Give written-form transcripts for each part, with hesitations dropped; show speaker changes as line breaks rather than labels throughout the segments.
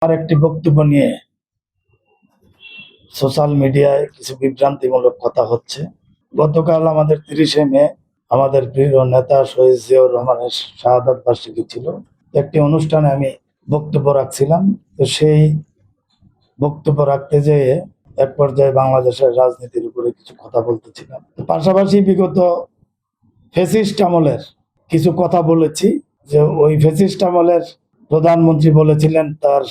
আর একটি বক্তব্য নিয়ে সোশ্যাল মিডিয়ায় কিছু বিভ্রান্তিমূলক কথা হচ্ছে। গতকাল আমাদের 30শে মে আমাদের প্রিয় নেতা শহীদ জিয়াউর রহমানের শাহাদাত বার্ষিকী ছিল। একটি অনুষ্ঠানে আমি বক্তব্য রাখছিলাম। তো সেই বক্তব্য রাখতে যেয়ে এক পর্যায়ে বাংলাদেশের রাজনীতির উপরে কিছু কথা বলতেছিলাম। পাশাপাশি বিগত ফ্যাসিস্ট আমলের কিছু কথা বলেছি, যে ওই ফ্যাসিস্ট আমলের প্রধানমন্ত্রী বলেছিলেন তার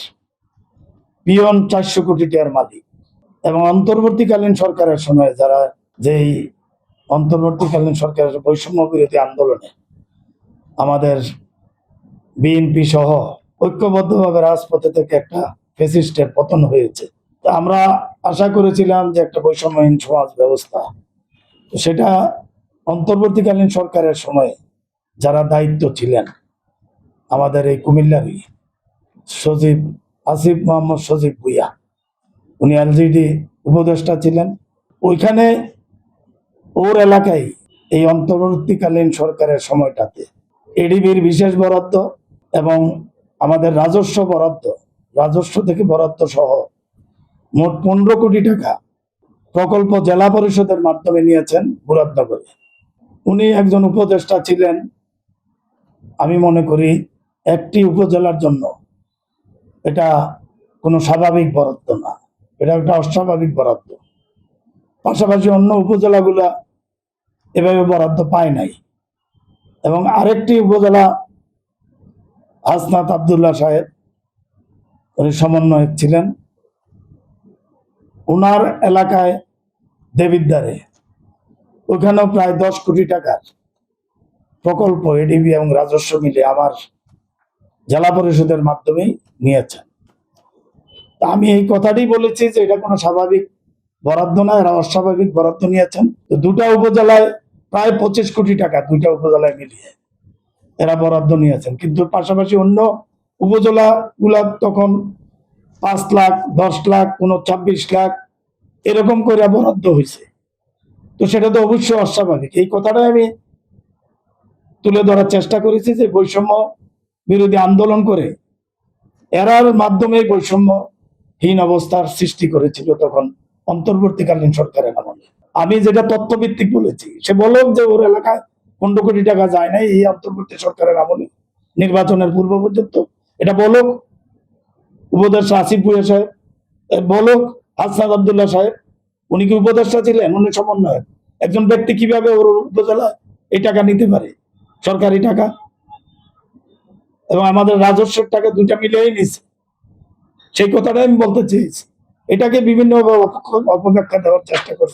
পিয়ন 400 কোটি টাকার মালিক, এবং অন্তর্বর্তীকালীন সরকারের সময় যারা যেই অন্তর্বর্তীকালীন সরকারের বৈষম্য বিরোধী আন্দোলনে আমাদের বিএনপি সহ ঐক্যবদ্ধভাবে রাজপথে থেকে একটা ফ্যাসিস্টের পতন হয়েছে। তা আমরা আশা করেছিলাম যে একটা বৈষম্যহীন সমাজ ব্যবস্থা, সেটা অন্তর্বর্তীকালীন সরকারের সময় যারা দায়িত্ব ছিলেন, আমাদের এই কুমিল্লারই সজীব আসিফ মোহাম্মদ সজীব ভুইয়া, উনি এলজিডি উপদেষ্টা ছিলেন। ওইখানে ওর এলাকায় এই অন্তর্বর্তীকালীন সরকারের সময়টাতে এডিবির বিশেষ বরাদ্দ এবং আমাদের রাজস্ব থেকে বরাদ্দ সহ মোট 15 কোটি টাকা প্রকল্প জেলা পরিষদের মাধ্যমে নিয়েছেন মুরাদনগরে। উনি একজন উপদেষ্টা ছিলেন। আমি মনে করি একটি উপজেলার জন্য এটা কোনো স্বাভাবিক বরাদ্দ না, এটা একটা অস্বাভাবিক বরাদ্দ। পাশাপাশি অন্য উপজেলাগুলা এভাবে বরাদ্দ পায় নাই। এবং আরেকটি উপজেলা হাসনাত আবদুল্লাহ সাহেব, উনি সমন্বয়ক ছিলেন। ওনার এলাকায় দেবিদ্বারে ওখানেও প্রায় 10 কোটি টাকার প্রকল্প এডিবি এবং রাজস্ব মিলে আমার জেলা পরিষদের মাধ্যমেই নিয়েছেন। আমি এই কথাটি বলেছি যে এটা কোনো স্বাভাবিক বরাদ্দ না, এরা অস্বাভাবিক বরাদ্দ নিয়েছেন। তো দুটা উপজেলায় প্রায় 25 কোটি টাকা দুইটা উপজেলায় মিলিয়ে এরা বরাদ্দ নিয়েছেন। কিন্তু পাশাপাশি অন্য উপজেলা গুলা তখন 5 লাখ, 10 লাখ, 26 লাখ এরকম করে বরাদ্দ হয়েছে। তো সেটা তো অবশ্যই অস্বাভাবিক। এই কথাটাই আমি তুলে ধরার চেষ্টা করেছি যে বৈষম্য বিরোধী আন্দোলন করে এরার মাধ্যমে বৈষম্যহীন অবস্থার সৃষ্টি করেছিল তখন অন্তর্বর্তীকালীন সরকারের আমলে। আমি যেটা তথ্যভিত্তিক বলেছি, সে বলুক যে ওর এলাকায় 15 কোটি টাকা যায় নাই এই অন্তর্বর্তী সরকারের আমলে নির্বাচনের পূর্ব পর্যন্ত, এটা বলুক উপদেষ্টা আসিফ ভুইয়া সাহেব, বলুক হাসনাত আবদুল্লাহ সাহেব। উনি কি উপদেষ্টা ছিলেন? উনি সমন্বয়ক। একজন ব্যক্তি কিভাবে ওর উপজেলায় এই টাকা নিতে পারে, সরকারি টাকা এবং আমাদের রাজস্বের টাকা দুইটা মিলিয়েই নিচ্ছে? সেই কথাটাই আমি বলতে চেয়েছি। এটাকে বিভিন্ন অপব্যাখ্যা দেওয়ার চেষ্টা করছে।